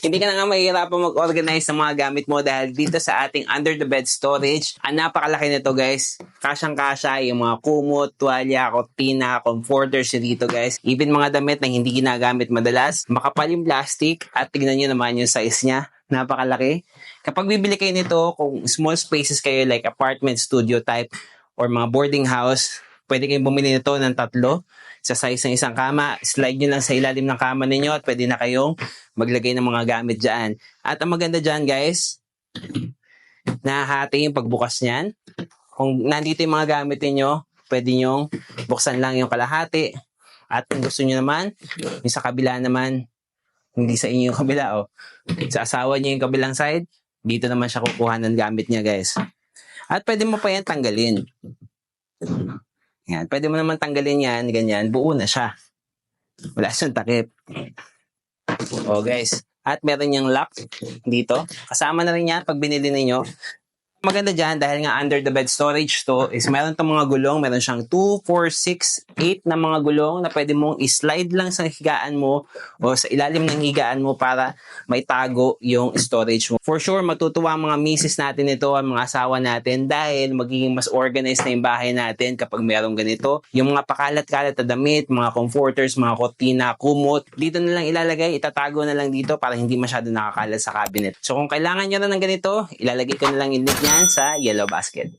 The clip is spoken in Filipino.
Hindi ka na nga mahihirapan mag-organize ng mga gamit mo dahil dito sa ating under the bed storage, ang napakalaki nito guys. Kasyang-kasya yung mga kumot, tuwalya, kortina, comforters dito guys. Even mga damit na hindi ginagamit madalas. Makapal yung plastic at tignan nyo naman yung size niya. Napakalaki. Kapag bibili kayo nito, kung small spaces kayo like apartment, studio type, or mga boarding house, pwede kayong bumili nito ng 3 sa size ng isang kama. Slide nyo lang sa ilalim ng kama ninyo at pwede na kayong maglagay ng mga gamit dyan. At ang maganda dyan guys, nahahati yung pagbukas niyan. Kung nandito yung mga gamit niyo, pwede nyong buksan lang yung kalahati. At kung gusto nyo naman, yung sa kabila naman, hindi sa inyo yung kabila, sa asawa niyo yung kabilang side, dito naman siya kukuha ng gamit niya guys. At pwede mo pa yan tanggalin. Yan, pwede mo naman tanggalin yan, ganyan, buo na siya. Wala siyang takip. Guys, at meron niyang lock dito. Kasama na rin yan pag binili ninyo. Maganda dyan dahil nga under the bed storage to is meron itong mga gulong. Meron siyang 2, 4, 6, 8 na mga gulong na pwede mong i-slide lang sa higaan mo o sa ilalim ng higaan mo para may tago yung storage mo. For sure, matutuwa ang mga misis natin ito, ang mga asawa natin dahil magiging mas organized na yung bahay natin kapag merong ganito. Yung mga pakalat-kalat na damit, mga comforters, mga kortina, kumot, dito na lang ilalagay, itatago na lang dito para hindi masyado nakakalat sa cabinet. So kung kailangan nyo na ng ganito, ilalagay ko na lang yung link niyan sa yellow basket.